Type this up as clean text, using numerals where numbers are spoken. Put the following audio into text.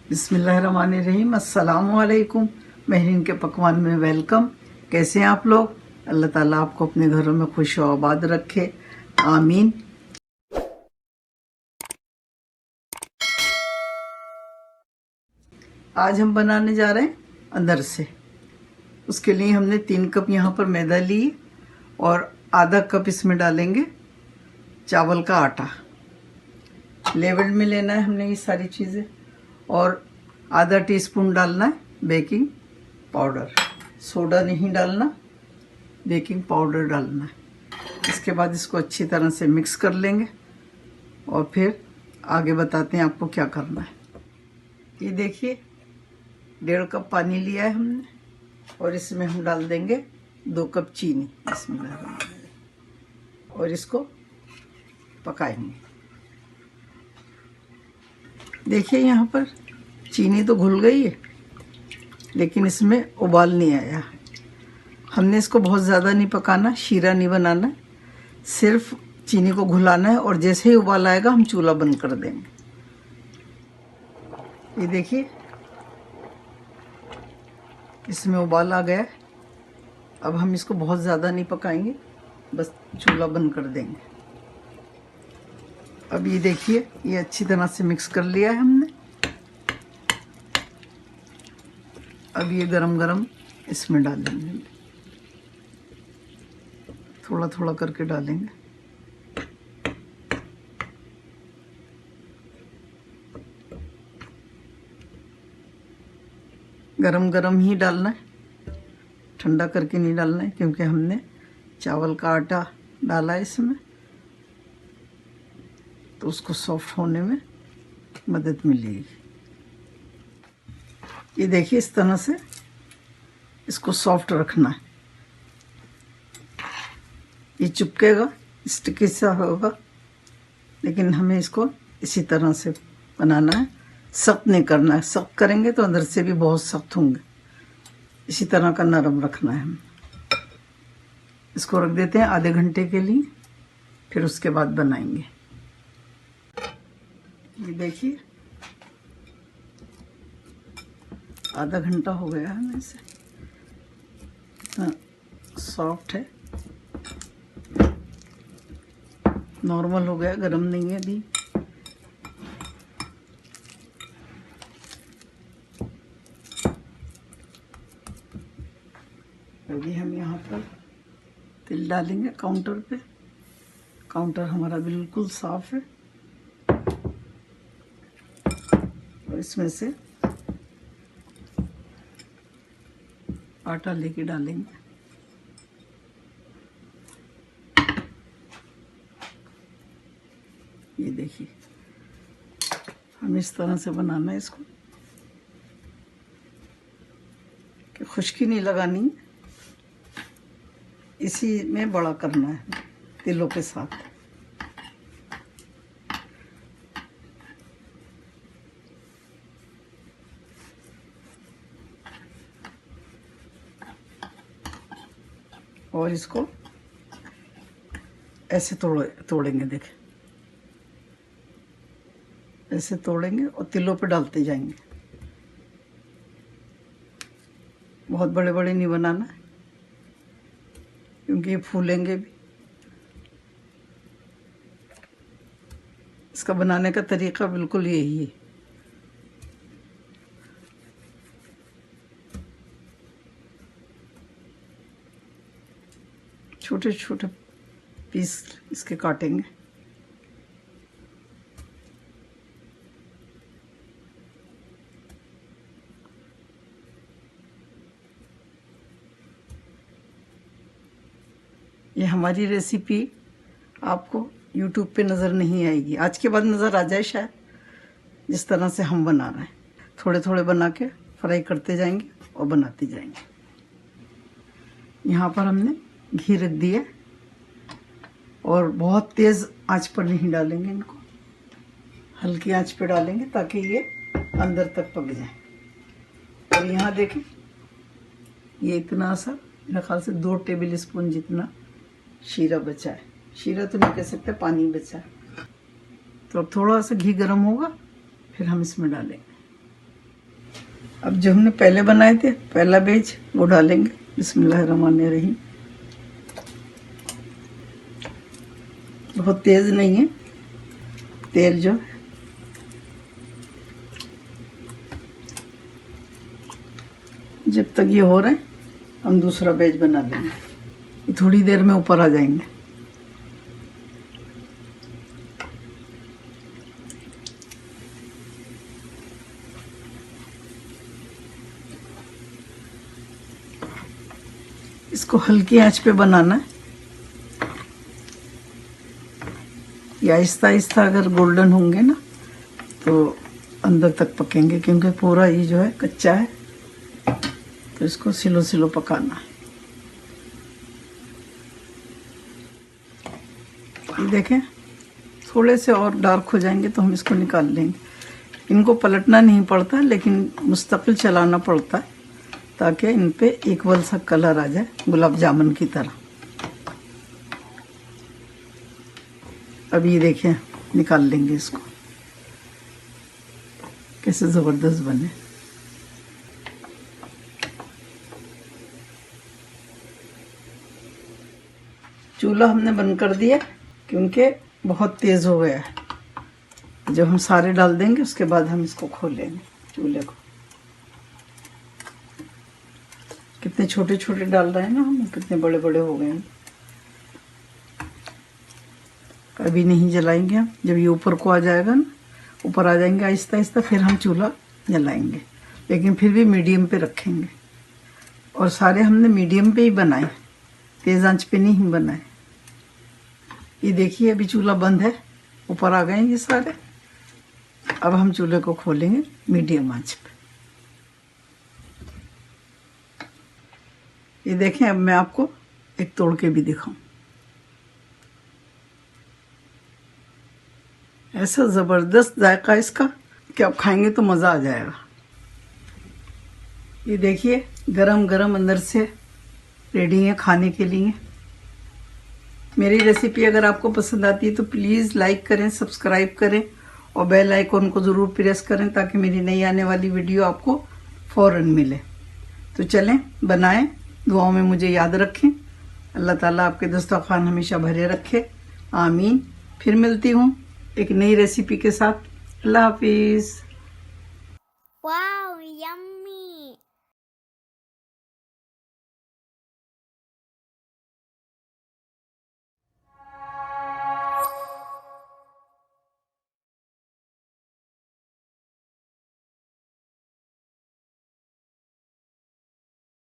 बिस्मिल्लाहिर्रहमानिर्रहीम। अस्सलामुअलैकुम। महरीन के पकवान में वेलकम। कैसे हैं आप लोग? अल्लाह ताला आपको अपने घरों में खुश और आबाद रखे, आमीन। आज हम बनाने जा रहे हैं अंदर से। उसके लिए हमने 3 कप यहाँ पर मैदा ली और आधा कप इसमें डालेंगे चावल का आटा। लेवल में लेना है हमने ये सारी चीज़ें। और आधा टीस्पून डालना है बेकिंग पाउडर। सोडा नहीं डालना, बेकिंग पाउडर डालना है। इसके बाद इसको अच्छी तरह से मिक्स कर लेंगे और फिर आगे बताते हैं आपको क्या करना है। ये देखिए 1.5 कप पानी लिया है हमने और इसमें हम डाल देंगे 2 कप चीनी। इसमें और इसको पकाएंगे। देखिए यहाँ पर चीनी तो घुल गई है, लेकिन इसमें उबाल नहीं आया। हमने इसको बहुत ज़्यादा नहीं पकाना, शीरा नहीं बनाना, सिर्फ चीनी को घुलाना है और जैसे ही उबाल आएगा हम चूल्हा बंद कर देंगे। ये देखिए इसमें उबाल आ गया है। अब हम इसको बहुत ज़्यादा नहीं पकाएंगे, बस चूल्हा बंद कर देंगे। अब ये देखिए ये अच्छी तरह से मिक्स कर लिया है हमने। अब ये गरम गरम इसमें डालेंगे, थोड़ा थोड़ा करके डालेंगे। गरम गरम ही डालना है, ठंडा करके नहीं डालना है, क्योंकि हमने चावल का आटा डाला है इसमें, तो उसको सॉफ्ट होने में मदद मिलेगी। ये देखिए इस तरह से इसको सॉफ्ट रखना है। ये चिपकेगा, स्टिकी सा होगा, लेकिन हमें इसको इसी तरह से बनाना है। सख्त नहीं करना है, सख्त करेंगे तो अंदर से भी बहुत सख्त होंगे। इसी तरह का नरम रखना है हमें। इसको रख देते हैं आधे घंटे के लिए, फिर उसके बाद बनाएंगे। ये देखिए आधा घंटा हो गया है, हमें इसे इतना सॉफ्ट है, नॉर्मल हो गया, गरम नहीं है अभी। अभी हम यहाँ पर तिल डालेंगे काउंटर पे। काउंटर हमारा बिल्कुल साफ है और इसमें से आटा लेके डालेंगे। ये देखिए हम इस तरह से बनाना है इसको कि खुश्की नहीं लगानी, इसी में बड़ा करना है तिलों के साथ। और इसको ऐसे तोड़ेंगे, देखें ऐसे तोड़ेंगे और तिलों पे डालते जाएंगे। बहुत बड़े बड़े नहीं बनाना, क्योंकि ये फूलेंगे भी। इसका बनाने का तरीका बिल्कुल यही है। छोटे छोटे पीस इसके काटेंगे। ये हमारी रेसिपी आपको YouTube पे नज़र नहीं आएगी, आज के बाद नज़र आ जाए शायद, जिस तरह से हम बना रहे हैं। थोड़े थोड़े बना के फ्राई करते जाएंगे और बनाते जाएंगे। यहाँ पर हमने घी रख दिया और बहुत तेज़ आंच पर नहीं डालेंगे इनको, हल्की आंच पर डालेंगे ताकि ये अंदर तक पक जाए। और यहाँ देखें ये इतना सा, मेरे ख्याल से 2 टेबल स्पून जितना शीरा बचा है। शीरा तो नहीं कह सकते, पानी बचा है। तो अब थोड़ा सा घी गर्म होगा, फिर हम इसमें डालेंगे। अब जो हमने पहले बनाए थे पहला बेज वो डालेंगे। बिस्मिल्लाहिर्रहमानिर्रहीम। बहुत तेज़ नहीं है तेल जो। जब तक ये हो रहा है हम दूसरा बेज बना लेंगे। थोड़ी देर में ऊपर आ जाएंगे। इसको हल्की आंच पे बनाना है। ये आहिस्ता आहिस्ता अगर गोल्डन होंगे ना तो अंदर तक पकेंगे, क्योंकि पूरा ये जो है कच्चा है, तो इसको स्लो स्लो पकाना है। ये देखें थोड़े से और डार्क हो जाएंगे तो हम इसको निकाल लेंगे। इनको पलटना नहीं पड़ता, लेकिन मुस्तकिल चलाना पड़ता है ताकि इन पे इक्वल सा कलर आ जाए गुलाब जामुन की तरह। अब ये देखें निकाल लेंगे इसको, कैसे ज़बरदस्त बने। चूल्हा हमने बंद कर दिया क्योंकि बहुत तेज़ हो गया है। जब हम सारे डाल देंगे उसके बाद हम इसको खोलेंगे चूल्हे को। कितने छोटे छोटे डाल रहे हैं ना हम, कितने बड़े बड़े हो गए हैं। अभी नहीं जलाएंगे हम, जब ये ऊपर को आ जाएगा ना, ऊपर आ जाएंगे आहिस्ता आहिस्ता, फिर हम चूल्हा जलाएंगे, लेकिन फिर भी मीडियम पे रखेंगे। और सारे हमने मीडियम पे ही बनाए, तेज़ आंच पे नहीं बनाए। ये देखिए अभी चूल्हा बंद है, ऊपर आ गए ये सारे। अब हम चूल्हे को खोलेंगे मीडियम आंच पे। ये देखें, अब मैं आपको एक तोड़ के भी दिखाऊं। ऐसा ज़बरदस्त जायका इसका कि आप खाएंगे तो मज़ा आ जाएगा। ये देखिए गरम गरम अंदर से रेडी है खाने के लिए। मेरी रेसिपी अगर आपको पसंद आती है तो प्लीज़ लाइक करें, सब्सक्राइब करें और बेल आइकॉन को ज़रूर प्रेस करें ताकि मेरी नई आने वाली वीडियो आपको फ़ौरन मिले। तो चलें बनाएं, दुआओं में मुझे याद रखें। अल्लाह ताला आपके दस्तरखान हमेशा भरे रखे, आमीन। फिर मिलती हूँ एक नई रेसिपी के साथ। अल्लाह हाफिज़।